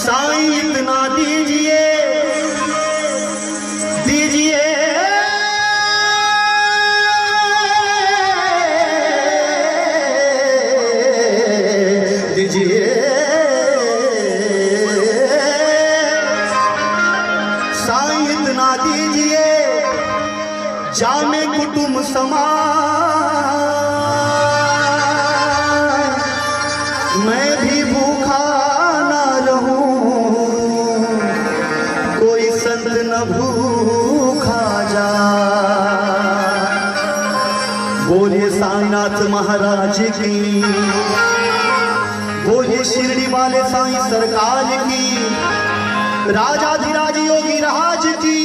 साईं इतना दीजिए दीजिए दीजिए साईं इतना दीजिए जामे कुटुंब समाज मैं भी भूखा ना रहूं कोई संत न भूखा जा बोलिए साईनाथ महाराज की बोलिए शिरडी वाले साईं सरकार की राजाधिराज योगी राज की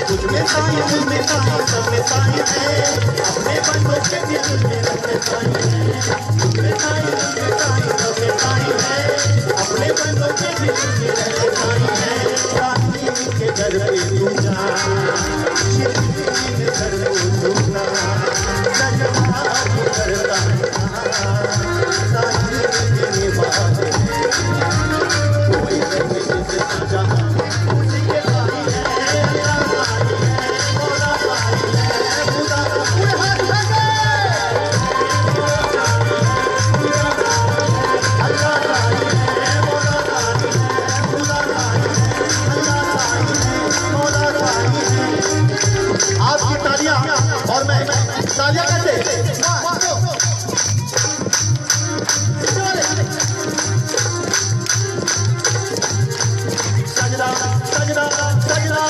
कुछ में साईं कुछ में साईं सब में साईं है अपने बंदों के दिल में रखते साईं है कुछ में साईं सब में साईं है अपने बंदों के दिल में रखते साईं है साईं के घर पे तू जा शिरडी के घर को तू जा जगन्नाथ करता है साईं के बात कोई नहीं से सजा उसके साईं है आपकी तालियां और मैं तालियां कैसे सजदा सजदा सजदा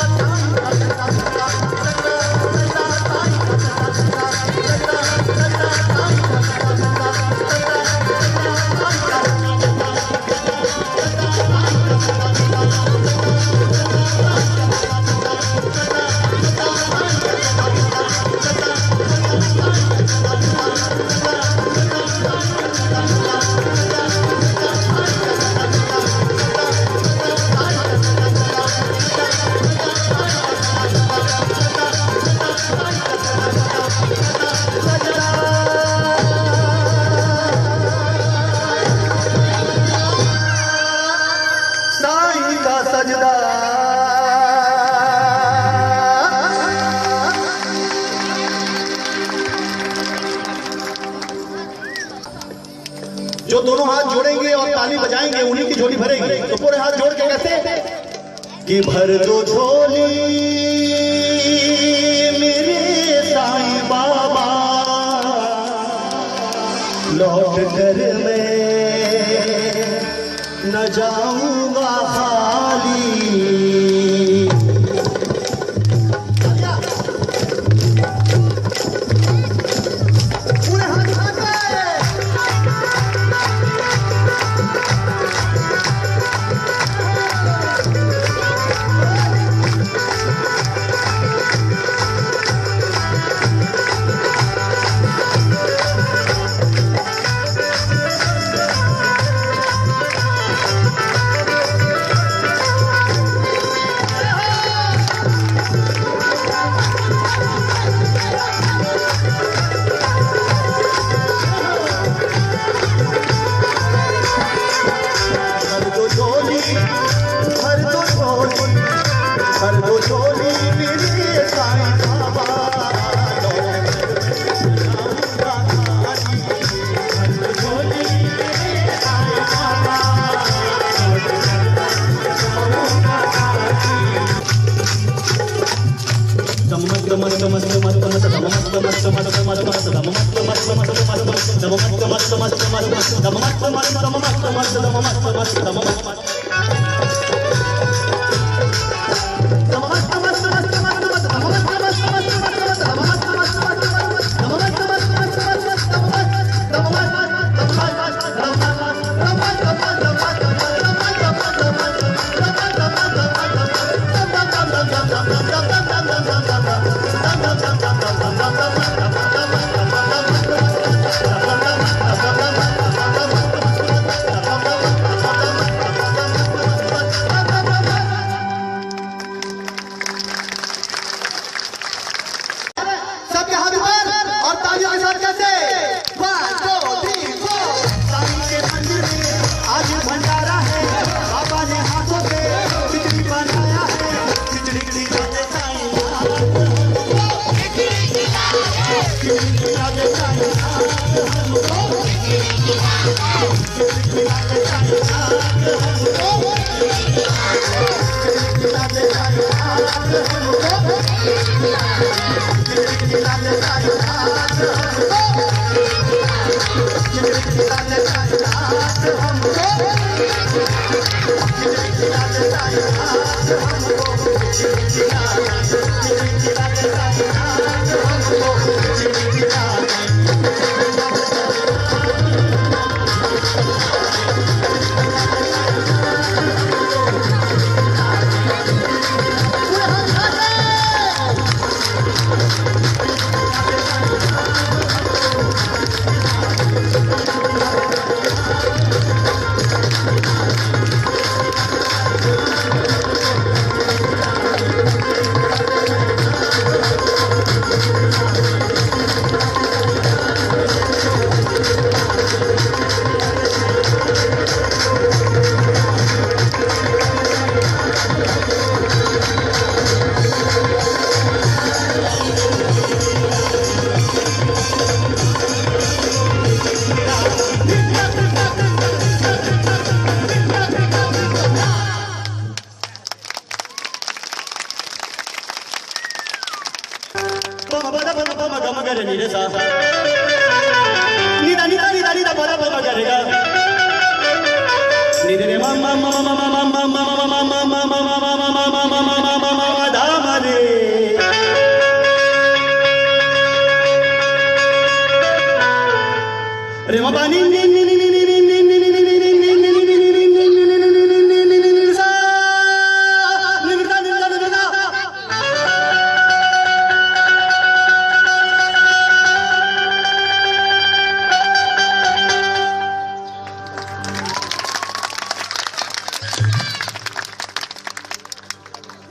जो दोनों हाथ जोड़ेंगे और ताली बजाएंगे उन्हीं की झोली भरेंगे। तो पूरे हाथ जोड़ के कहते कि भर दो झोली मेरे साईं बाबा लौट कर मैं न जाऊंगा खाली।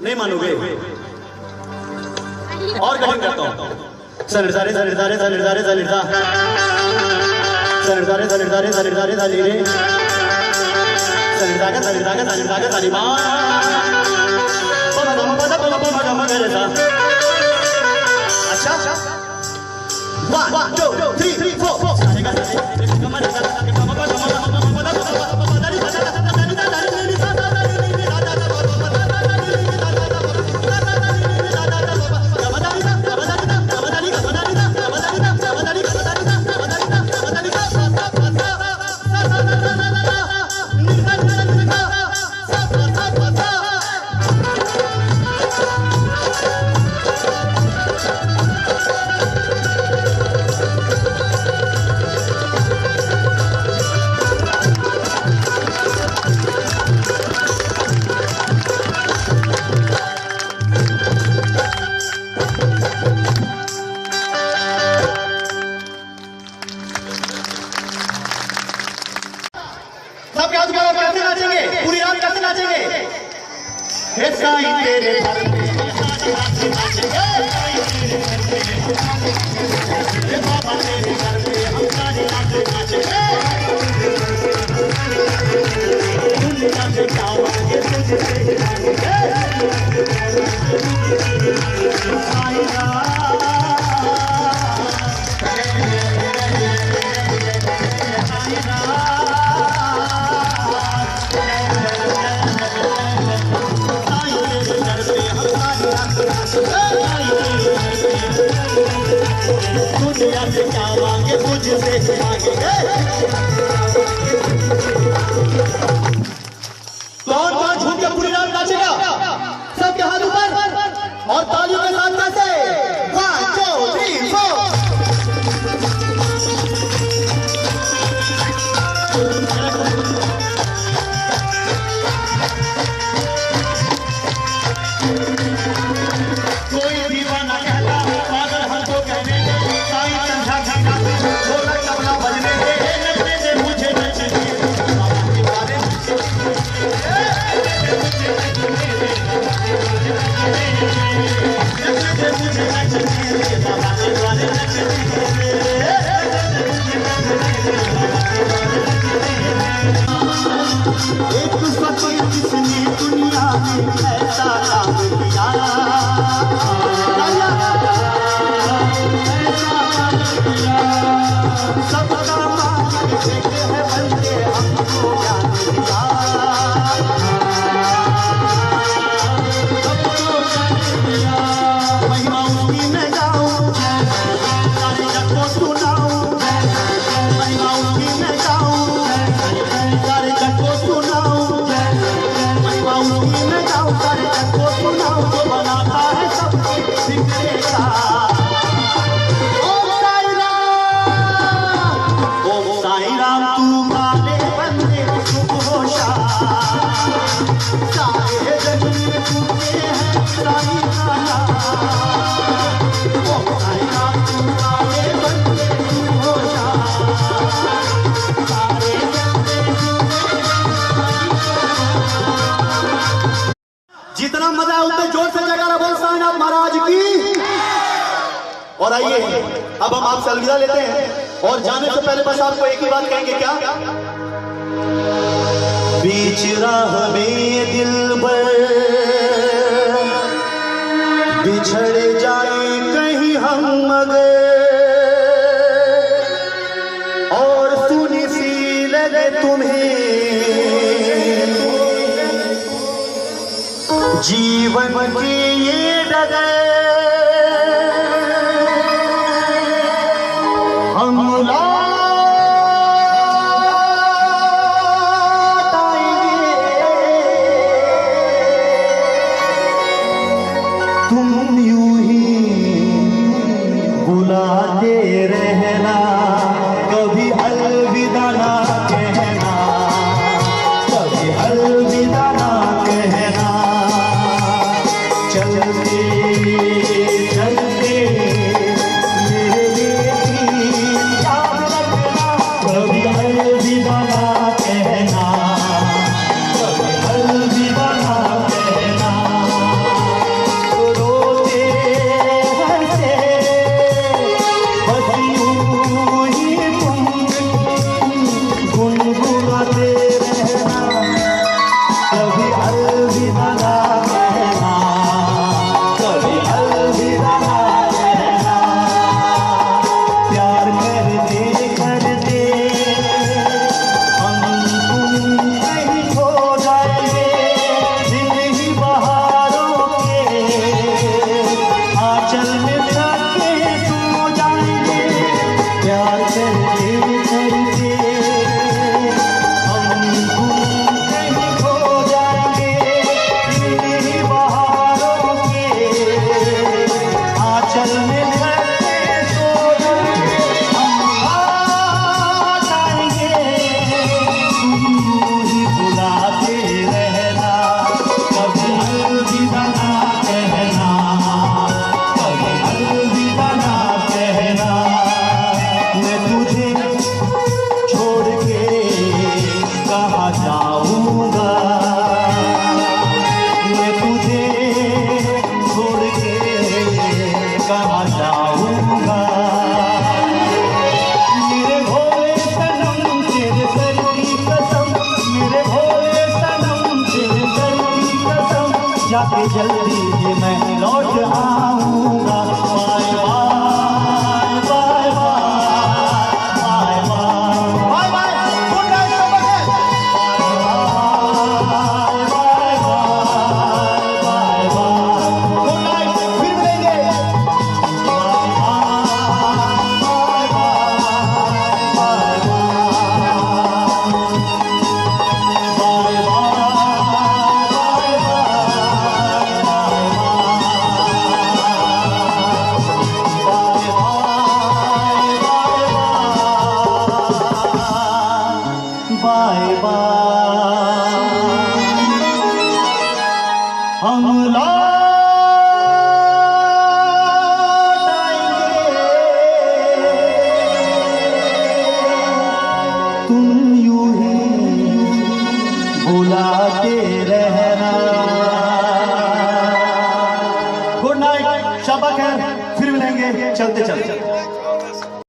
नहीं मानोगे और कठिन करता हूं सलिरसारे सलिरसारे सलिरसारे सलिरसा सलिरसारे सलिरसारे सलिरसारे सलिरे सलिरसागा सलिरसागा सलिरसागा सलिमा पमा पमा पमा पमा पमा पमा गरेसा अच्छा 1 2 3 4 सारेगा सारे कमर सा पमा पमा पमा सबका मालिक एक है बंदे हमको ज्ञान दिया। महिमा उसकी मैं गाऊं, सारे जग को सुनाऊं। महिमा उसकी मैं गाऊं, सारे जग को सुनाऊं। महिमा उसकी मैं गाऊं, सारे जग को सुनाऊं। जो बनाता है सब कुछ बिगड़ेगा। ओम साईं राम तू माने बंदे शुभ होशा। सारे जग में तूने है साईं राम। ओम साईं राम तू माने बंदे शुभ होशा। सारे जग में जितना मजा उतने जोर से जगाना बोल साईंनाथ महाराज की। और आइए अब हम आपसे अलविदा लेते हैं और जाने से पहले बस आपको एक ही बात कहेंगे, क्या? बीच राह में दिलबर बिछड़ जाए कहीं हम मगर, और सुनी सी लगे तुम्हें जीवन की ये डगर, हम लौट आएंगे। तुम यूं ही बुलाते रहना, कभी अलविदा ना कहना, कभी अलविदा ना कहना। चलते चलते मेरे याद रखना, कभी अलविदा ना कहना, कभी अलविदा ना कहना। रोते हंसते बस यूं ही तुम गुनगुनाते रहना, कभी अलविदा ना कहना, कभी अलविदा ना कहना। प्यार करते करते हम तुम कहीं खो जाएंगे, दिन ही बहारों के आंचल में थके सो जाएंगे। प्यार करते करते हम तुम कहीं खो जाएंगे, दिन ही बहारों के आंचल में थके सो जाएंगे। हम लौट आएंगे, तुम यूं ही बुलाते रहना, कभी अलविदा ना कहना, कभी अलविदा ना कहना। मैं तुझे छोड़ के कहाँ जाऊंगा, मैं तुझे छोड़ के कहाँ जाऊंगा। मेरे भोले सनम तेरे सर की कसम, मेरे भोले सनम तेरे सर की कसम, जाके जल्दी मैं लौट आऊंगा। Bye bye bye bye bye bye. Good night सबके। Bye bye bye bye. Good night, फिर मिलेंगे। Bye bye bye bye bye bye. हम लौट आएंगे, तुम यूं ही बुलाते